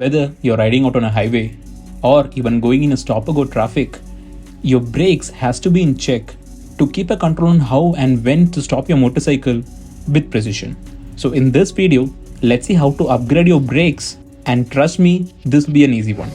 Whether you're riding out on a highway or even going in a stop-and-go traffic, your brakes has to be in check to keep a control on how and when to stop your motorcycle with precision. So in this video, let's see how to upgrade your brakes, and trust me, this will be an easy one.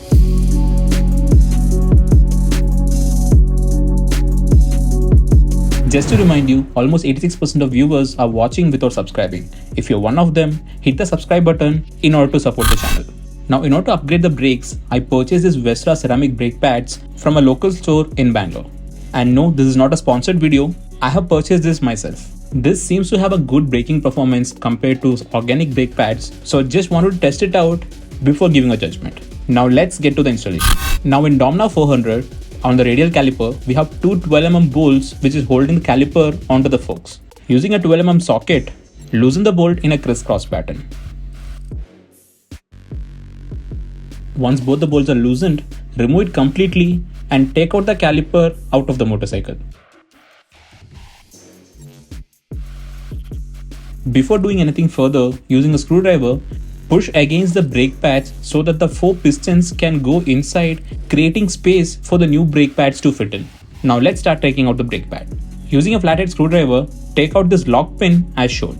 Just to remind you, almost 86% of viewers are watching without subscribing. If you're one of them, hit the subscribe button in order to support the channel. Now, in order to upgrade the brakes, I purchased this Vesrah Ceramic brake pads from a local store in Bangalore. And no, this is not a sponsored video. I have purchased this myself. This seems to have a good braking performance compared to organic brake pads, so just wanted to test it out before giving a judgment. Now let's get to the installation. Now in Dominar 400, on the radial caliper, we have two 12mm bolts which is holding the caliper onto the forks. Using a 12mm socket, loosen the bolt in a crisscross pattern. Once both the bolts are loosened, remove it completely and take out the caliper out of the motorcycle. Before doing anything further, using a screwdriver, push against the brake pads so that the 4 pistons can go inside, creating space for the new brake pads to fit in. Now let's start taking out the brake pad. Using a flathead screwdriver, take out this lock pin as shown.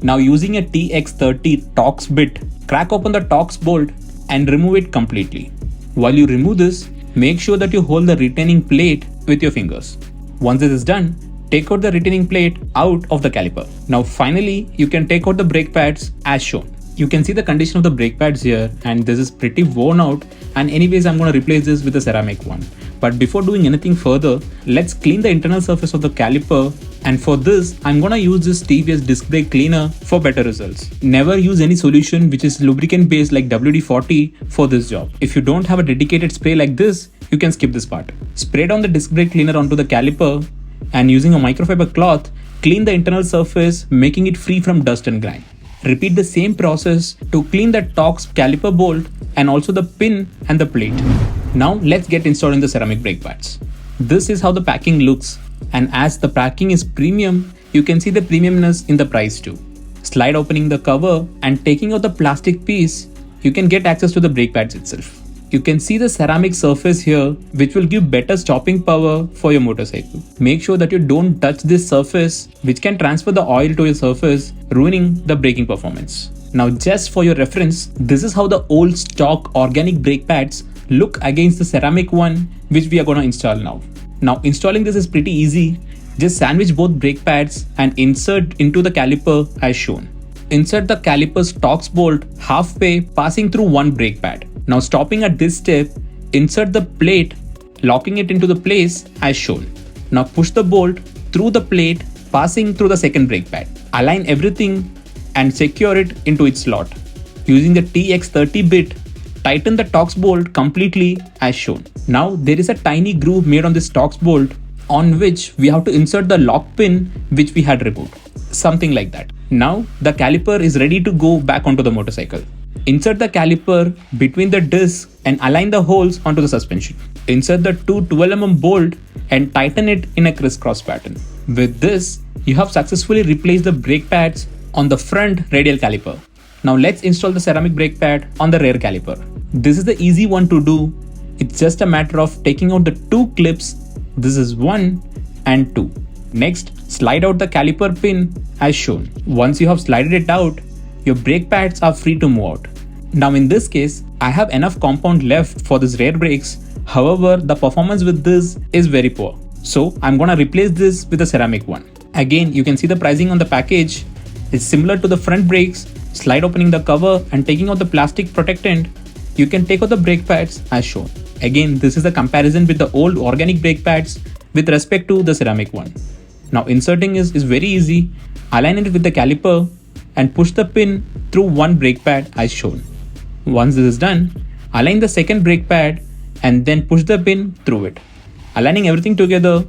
Now using a TX30 Torx bit, crack open the Torx bolt and remove it completely. While you remove this, make sure that you hold the retaining plate with your fingers. Once this is done, take out the retaining plate out of the caliper. Now finally, you can take out the brake pads as shown. You can see the condition of the brake pads here, and this is pretty worn out, and anyways I'm going to replace this with a ceramic one. But before doing anything further, let's clean the internal surface of the caliper, and for this I'm going to use this TVS disc brake cleaner for better results. Never use any solution which is lubricant based like WD-40 for this job. If you don't have a dedicated spray like this, you can skip this part. Spray down the disc brake cleaner onto the caliper and using a microfiber cloth, clean the internal surface, making it free from dust and grime. Repeat the same process to clean the Torx caliper bolt and also the pin and the plate. Now let's get installing the ceramic brake pads. This is how the packing looks, and as the packing is premium, you can see the premiumness in the price too. Slide opening the cover and taking out the plastic piece, you can get access to the brake pads itself. You can see the ceramic surface here, which will give better stopping power for your motorcycle. Make sure that you don't touch this surface, which can transfer the oil to your surface, ruining the braking performance. Now just for your reference, this is how the old stock organic brake pads look against the ceramic one, which we are going to install now. Now installing this is pretty easy. Just sandwich both brake pads and insert into the caliper as shown. Insert the caliper's Torx bolt halfway, passing through one brake pad. Now stopping at this step, insert the plate, locking it into the place as shown. Now push the bolt through the plate, passing through the second brake pad. Align everything and secure it into its slot. Using the TX30 bit, tighten the Torx bolt completely as shown. Now there is a tiny groove made on this Torx bolt on which we have to insert the lock pin which we had removed. Something like that. Now the caliper is ready to go back onto the motorcycle. Insert the caliper between the disc and align the holes onto the suspension. Insert the two 12mm bolt and tighten it in a crisscross pattern. With this, you have successfully replaced the brake pads on the front radial caliper. Now let's install the ceramic brake pad on the rear caliper. This is the easy one to do. It's just a matter of taking out the two clips. This is 1 and 2. Next, slide out the caliper pin as shown. Once you have slided it out, your brake pads are free to move out. Now in this case, I have enough compound left for this rear brakes. However, the performance with this is very poor. So I'm gonna replace this with a ceramic one. Again, you can see the pricing on the package. It's similar to the front brakes. Slide opening the cover and taking out the plastic protectant, you can take out the brake pads as shown. Again, this is a comparison with the old organic brake pads with respect to the ceramic one. Now inserting is very easy. Align it with the caliper and push the pin through one brake pad as shown. Once this is done, align the second brake pad and then push the pin through it. Aligning everything together,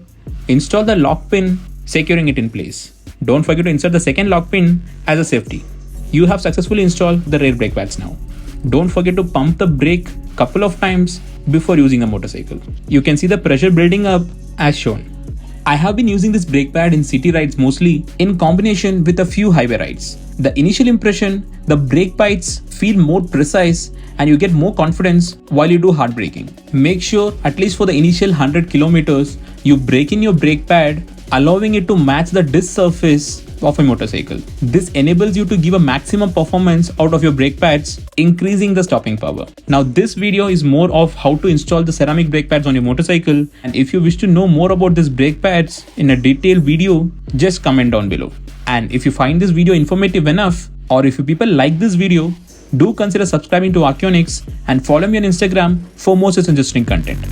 install the lock pin, securing it in place. Don't forget to insert the second lock pin as a safety. You have successfully installed the rear brake pads now. Don't forget to pump the brake couple of times before using a motorcycle. You can see the pressure building up as shown. I have been using this brake pad in city rides mostly in combination with a few highway rides. The initial impression, the brake bites feel more precise and you get more confidence while you do hard braking. Make sure at least for the initial 100 kilometers, you brake in your brake pad, allowing it to match the disc surface of a motorcycle. This enables you to give a maximum performance out of your brake pads, increasing the stopping power. Now this video is more of how to install the ceramic brake pads on your motorcycle, and if you wish to know more about these brake pads in a detailed video, just comment down below. And if you find this video informative enough, or if you people like this video, do consider subscribing to Archeonics and follow me on Instagram for more such interesting content.